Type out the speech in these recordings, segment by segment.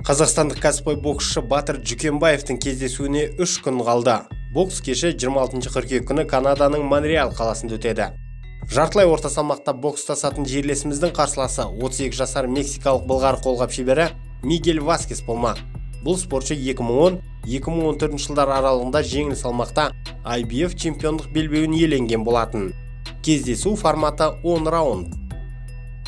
Қазақстандық кәсіпқой боксшы Батыр Жүкембаевтың кездесуіне 3 күн қалды. Бокс кеші 26 қыркүйек күні Канаданың Монреаль қаласында өтеді. Жартылай орта салмақта бокстасатын жерлесіміздің қарсыласы 32 жасар мексикалық былғары қолғап шебері Мигель Васкес болмақ. Бұл спортшы 2010-2014 жылдар аралығында жеңіл салмақта IBF чемпиондық белбеуін иеленген болатын. Кездесу форматы 10 раунд.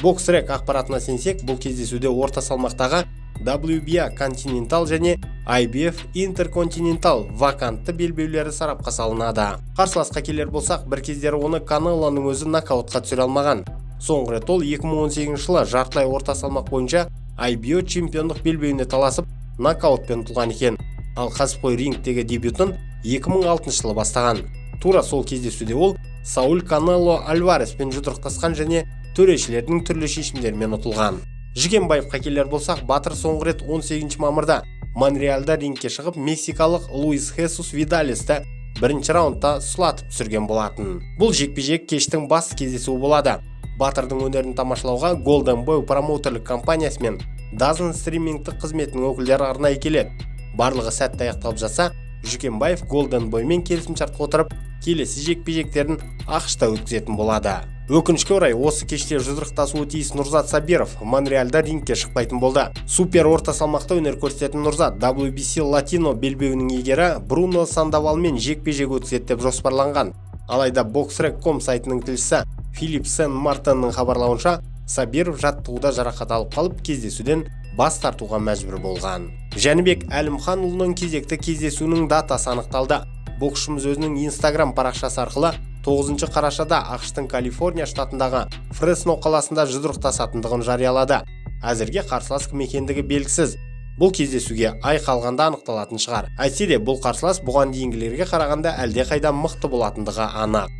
Боксрек ақпаратына сенсек, бұл кездесуде орта салмақтағы WBA континентал және IBF интерконтинентал вакантты белбеулері сарапқа салынады. Қарсыласқа келер болсақ, бір кездері оны Канелоның өзі нокаутқа түсіре алмаған. Соңғы рет ол 2018 жылы жартылай орта салмақ бойынша IBO чемпиондық белбеуіне таласып, нокаутпен ұтылған екен. Ал кәсіпқой рингтегі дебютын 2006 жылы бастаған. Тура сол кездесуде ол Сауль Канело Альвареспен жұдырықтасқан және төрешілердің түрлі шешімдермен ұтылған. Жүкембаевқа келер болсақ, Батыр соңғы рет 18 мамырда Монреальда рингке шығып, мексикалық Луис Хесус Видалесті бірінші раундта сұлатып түсірген болатын. Бұл жекпе-жек кештің басты кездесуі болады. Батырдың өнерін тамашалауға Golden Boy промоутерлік компаниясы мен DAZN стримингтік қызметінің өкілдері арнайы келеді. Барлығы сәтті аяқталып жатса, Жүкембаев Golden Boy мен келісімшартқа отырып, келесі жекпе-жектерін ақшта өткізетін болады. Өкінішке орай, осы кеште жұдырықтасуы тиіс Нұрзат Сабиров Монреальда рингке шықпайтын болды. Супер орта салмақта өнер көрсететін Нұрзат WBC Latino белбеуінің иегері Бруно Сандовалмен жекпе-жек өткізеді деп жоспарланған. Алайда Boxrec.com сайтының тілшісі Филипп Сен-Мартеннің хабарлауынша, Сабиров жаттығуда жарақат алып қалып, кездесуден бас тартуға мәжбүр болған. Жәнібек Әлімханұлының кезекті кездесуінің датасы анықталды. Боксшымыз өзінің Instagram парақшасы арқылы 9 қарашада ақштың Калифорния штатындағы Фресно қаласында жұдырықтасатындығын жариялады. Әзірге қарсылас кім екендігі белгісіз. Бұл кездесуге ай қалғанда анықталатын шығар. Әйтсе де бұл қарсылас бұған дейінгілерге қарағанда әлде қайда мықты болатындығы анық.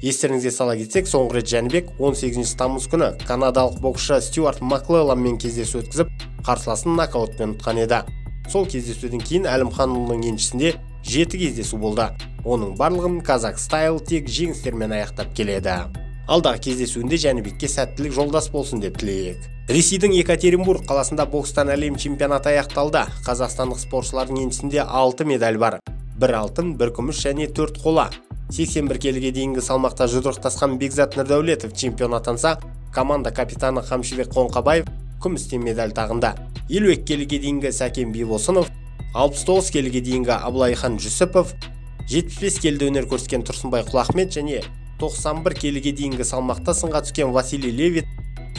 Естеріңізге сала кетсек, соңғы рет Жәнібек 18 тамыз күні канадалық боксшы Стюарт Маклелланмен кездесу өткізіп, қарсыласын нокаутпен ұтқан еді. Сол кездесуден кейін Әлімханұлының еншісінде 7 кездесу болды. Оның барлығын Казак Стайл тек жеңістермен аяқтап келеді. Алдағы кездесуінде Жәнібекке сәттілік жолдас болсын деп тілейік. Ресейдің Екатеринбург қаласында бокстан әлем чемпионаты аяқталды. Қазақстандық спортшылардың еншісінде 6 медаль бар. 1 алтын, 1 күміс және 4 қола. 81 келіге дейінгі салмақта жұдырықтасқан Бекзат Нұрдәулетов чемпион атанса, команда капитаны Қамшыбек Қоңқабаев күмістен медаль тағында. 52 келіге дейінгі Сәкен Бибосынов, 69 келіге дейінгі Абылайхан Жүсіпов, 75 келіде өнер көрсеткен Тұрсынбай Құлахмет және 91 келіге дейінгі салмақта сынға түскен Василий Левит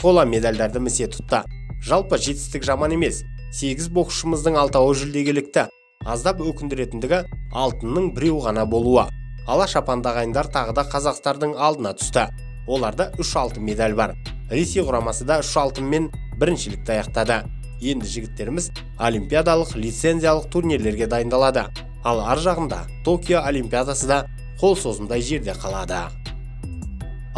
қола медальдарды місе тұтты. Жалпы жетістік жаман емес. 8 боксшымыздың 6-ы жүлдегелікті. Аздап өкіндіретіндігі алтынның біреу ғана болуы. Ала шапан ағайындар тағы да қазақтардың алдына түсті. Оларда 3 алтын медаль бар. Ресей құрамасы да 3 алтынмен біріншілікті аяқтады. Енді жігіттеріміз олимпиадалық лицензиялық турнирлерге дайындалады. Ал ар жағында Токио олимпиадасы да қол созымдай жерде қалады.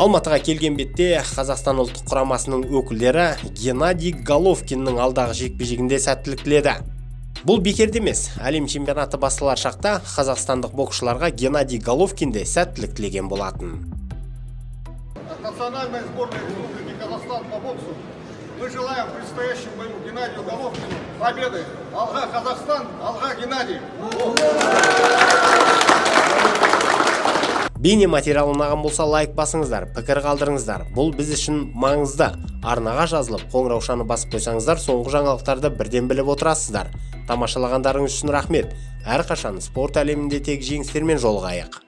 Алматыға келген бетте Қазақстан ұлттық құрамасының өкілдері Геннадий Головкиннің алдағы жекпе-жегінде сәттілік тіледі. Бұл бекерде емес. Әлем чемпионаты басталар шақта қазақстандық боксшыларға Геннадий Головкин де сәттілік тілеген болатын. Национальная сборная Республики Казахстан по боксу. Мы желаем в предстоящем бою Геннадию Головкину победы. Алға Казахстан, алға Геннадий. Бейне материал ұнаған болса лайк басыңыздар, пікір қалдырыңыздар. Бұл біз үшін маңызды. Арнаға жазылып, қоңыраушаны басып қойсаңыздар, соңғы жаңалықтарды бірден біліп отырасыздар. Тамашалағандарыңыз үшін рахмет. Әрқашан спорт әлемінде тек жеңістермен жолығайық.